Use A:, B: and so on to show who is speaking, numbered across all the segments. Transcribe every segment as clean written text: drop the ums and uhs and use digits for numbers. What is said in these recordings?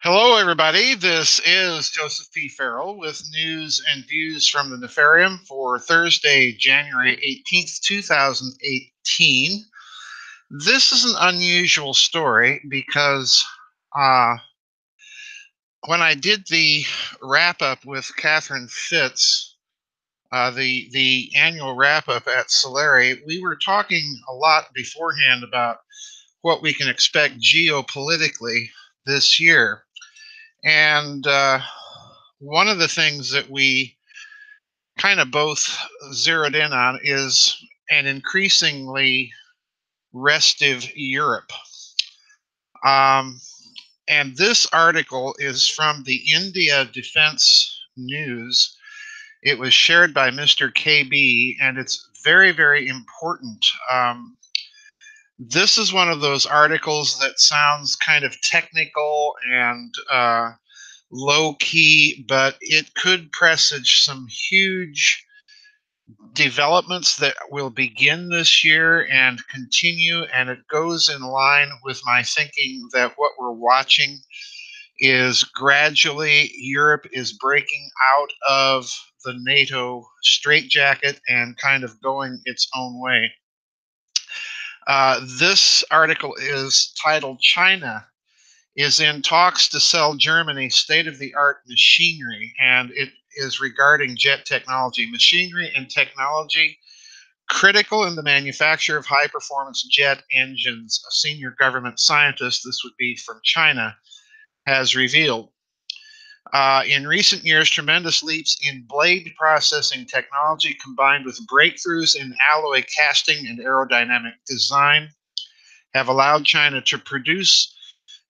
A: Hello, everybody. This is Joseph P. Farrell with news and views from the Nefarium for Thursday, January 18th, 2018. This is an unusual story because uh, when I did the wrap up with Catherine Fitz, the annual wrap up at Solari, we were talking a lot beforehand about what we can expect geopolitically this year. And one of the things that we kind of both zeroed in on is an increasingly restive Europe. Um, and this article is from the India Defense News. It was shared by Mr. KB, and it's very, very important. This is one of those articles that sounds kind of technical and low key, but it could presage some huge developments that will begin this year and continue. And it goes in line with my thinking that what we're watching is gradually Europe is breaking out of the NATO straitjacket and kind of going its own way. This article is titled China is in talks to sell Germany state of the art machinery, and it is regarding jet technology. Machinery and technology critical in the manufacture of high performance jet engines. A senior government scientist, this would be from China, has revealed. In recent years, tremendous leaps in blade processing technology combined with breakthroughs in alloy casting and aerodynamic design have allowed China to produce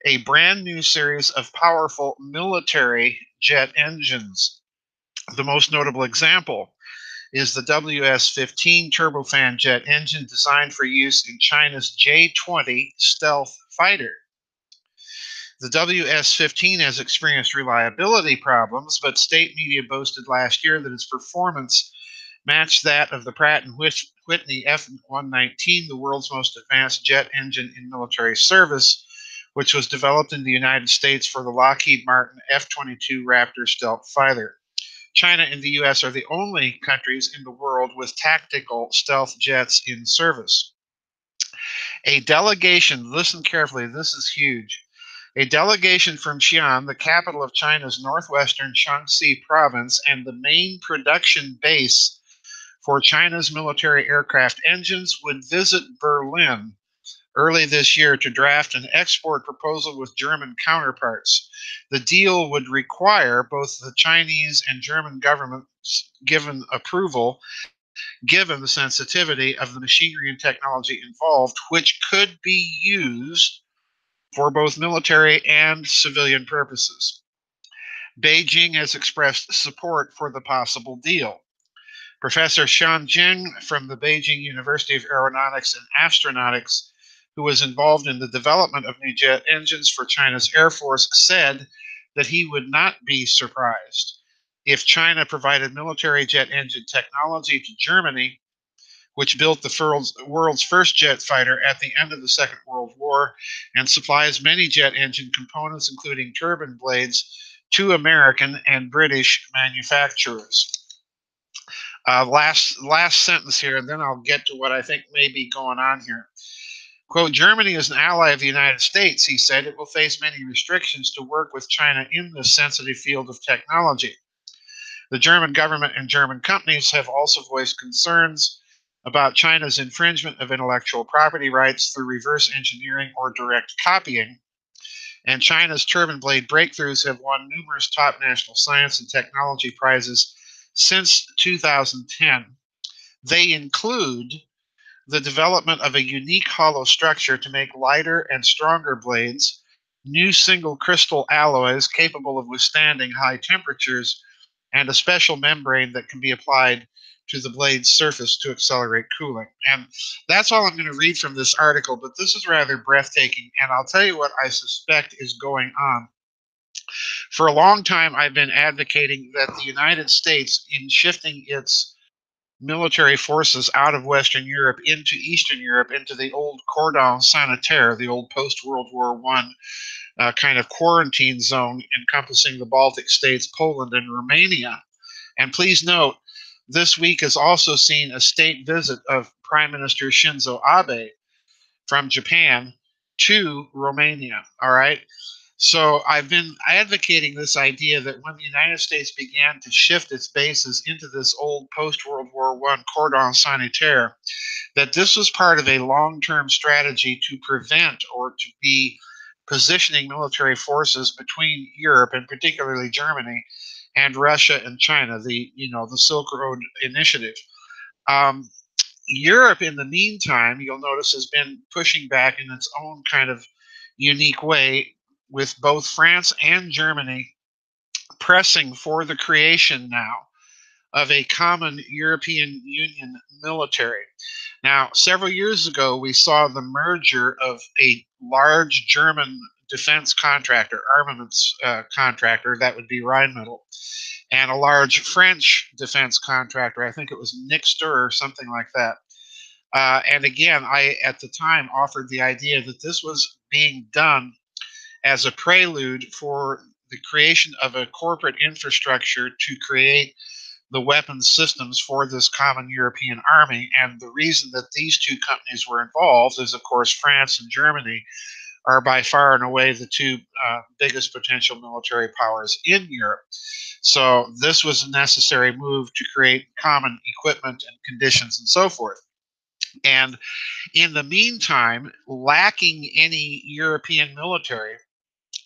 A: a brand new series of powerful military jet engines. The most notable example is the WS-15 turbofan jet engine designed for use in China's J-20 stealth fighter. The WS-15 has experienced reliability problems, but state media boasted last year that its performance matched that of the Pratt and Whitney F-119, the world's most advanced jet engine in military service, which was developed in the United States for the Lockheed Martin F-22 Raptor stealth fighter. China and the US are the only countries in the world with tactical stealth jets in service. A delegation, listen carefully, this is huge. A delegation from Xi'an, the capital of China's northwestern Shaanxi province and the main production base for China's military aircraft engines, would visit Berlin early this year to draft an export proposal with German counterparts. The deal would require both the Chinese and German governments given approval, given the sensitivity of the machinery and technology involved, which could be used for both military and civilian purposes. Beijing has expressed support for the possible deal. Professor Shan Jing from the Beijing University of Aeronautics and Astronautics, who was involved in the development of new jet engines for China's Air Force, said that he would not be surprised if China provided military jet engine technology to Germany, which built the world's first jet fighter at the end of the Second World War and supplies many jet engine components, including turbine blades, to American and British manufacturers. Last sentence here, and then I'll get to what I think may be going on here. Quote, Germany is an ally of the United States, he said. It will face many restrictions to work with China in this sensitive field of technology. The German government and German companies have also voiced concerns about China's infringement of intellectual property rights through reverse engineering or direct copying. And China's turbine blade breakthroughs have won numerous top national science and technology prizes since 2010. They include the development of a unique hollow structure to make lighter and stronger blades, new single crystal alloys capable of withstanding high temperatures, and a special membrane that can be applied to the blade's surface to accelerate cooling. And that's all I'm going to read from this article, but this is rather breathtaking, and I'll tell you what I suspect is going on. For a long time, I've been advocating that the United States, in shifting its military forces out of Western Europe into Eastern Europe, into the old cordon sanitaire, the old post-World War I kind of quarantine zone encompassing the Baltic states, Poland, and Romania. And please note, this week has also seen a state visit of Prime Minister Shinzo Abe from Japan to Romania. All right. So I've been advocating this idea that when the United States began to shift its bases into this old post World War I cordon sanitaire, that this was part of a long term strategy to prevent or to be positioning military forces between Europe and particularly Germany and Russia and China, the Silk Road Initiative. Um, Europe, in the meantime, you'll notice, has been pushing back in its own kind of unique way, with both France and Germany pressing for the creation now of a common European Union military. Now, several years ago, we saw the merger of a large German defense contractor, armaments contractor, that would be Rheinmetall, and a large French defense contractor. I think it was Nixter or something like that. And again, I at the time offered the idea that this was being done as a prelude for the creation of a corporate infrastructure to create the weapons systems for this common European army. And the reason that these two companies were involved is, of course, France and Germany are by far and away the two biggest potential military powers in Europe. So this was a necessary move to create common equipment and conditions and so forth. And in the meantime, lacking any European military,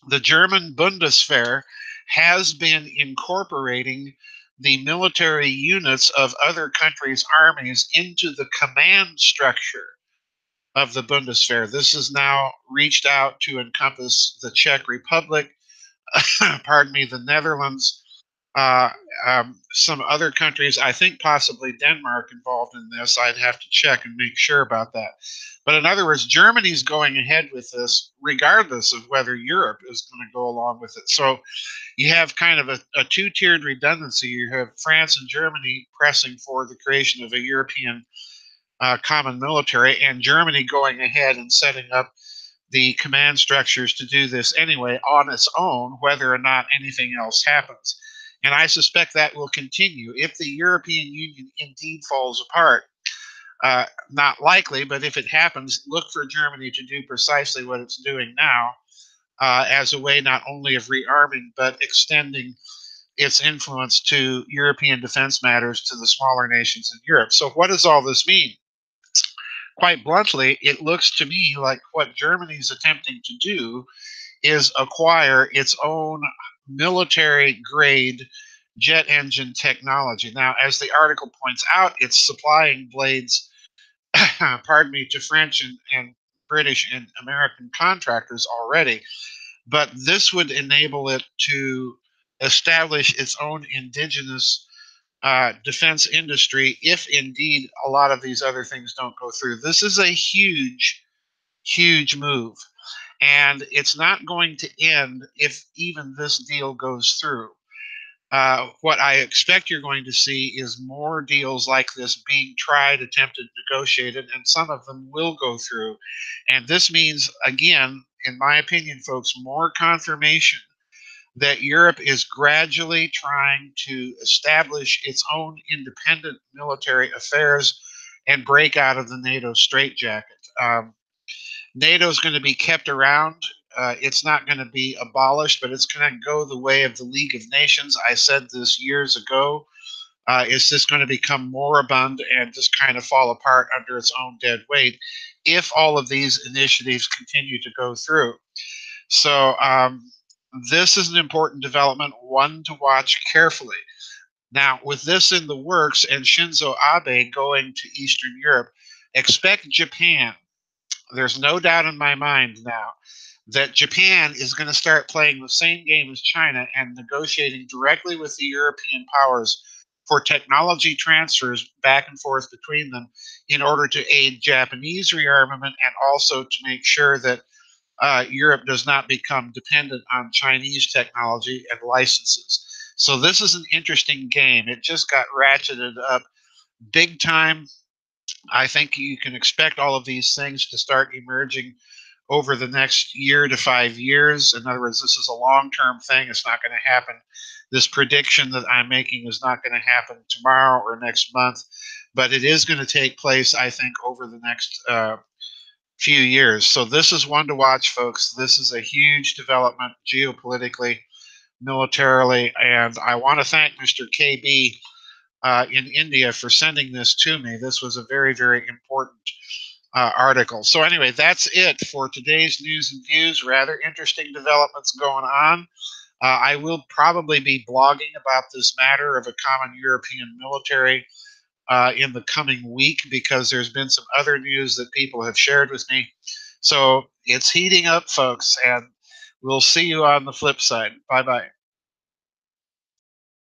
A: the German Bundeswehr has been incorporating the military units of other countries' armies into the command structure of the Bundeswehr. This has now reached out to encompass the Czech Republic, pardon me, the Netherlands, uh, some other countries, I think possibly Denmark involved in this. I'd have to check and make sure about that. But in other words, Germany's going ahead with this regardless of whether Europe is going to go along with it. So you have kind of a two-tiered redundancy. You have France and Germany pressing for the creation of a European common military, and Germany going ahead and setting up the command structures to do this anyway on its own, whether or not anything else happens. And I suspect that will continue if the European Union indeed falls apart. Not likely, but if it happens, look for Germany to do precisely what it's doing now, as a way not only of rearming, but extending its influence to European defense matters to the smaller nations in Europe. So, what does all this mean? Quite bluntly, it looks to me like what Germany's attempting to do is acquire its own military grade jet engine technology. Now, as the article points out, it's supplying blades, pardon me, to French and British and American contractors already. But this would enable it to establish its own indigenous defense industry if indeed a lot of these other things don't go through. This is a huge, huge move. And it's not going to end if even this deal goes through. What I expect you're going to see is more deals like this being tried, attempted, negotiated, and some of them will go through. And this means, again, in my opinion, folks, more confirmation that Europe is gradually trying to establish its own independent military affairs and break out of the NATO straitjacket. NATO is going to be kept around. It's not going to be abolished, but it's going to go the way of the League of Nations. I said this years ago. It's just going to become moribund and just kind of fall apart under its own dead weight if all of these initiatives continue to go through. So, this is an important development, one to watch carefully. Now, with this in the works and Shinzo Abe going to Eastern Europe, expect Japan. There's no doubt in my mind now that Japan is going to start playing the same game as China and negotiating directly with the European powers for technology transfers back and forth between them in order to aid Japanese rearmament and also to make sure that Europe does not become dependent on Chinese technology and licenses. So this is an interesting game. It just got ratcheted up big time. I think you can expect all of these things to start emerging over the next year to 5 years. In other words, this is a long term thing. It's not going to happen. This prediction that I'm making is not going to happen tomorrow or next month, but it is going to take place, I think, over the next few years. So this is one to watch, folks. This is a huge development geopolitically, militarily, and I want to thank Mr. KB in India for sending this to me. This was a very, very important article. So anyway, that's it for today's news and views. Rather interesting developments going on. I will probably be blogging about this matter of a common European military in the coming week because there's been some other news that people have shared with me. So it's heating up, folks, and we'll see you on the flip side. Bye bye.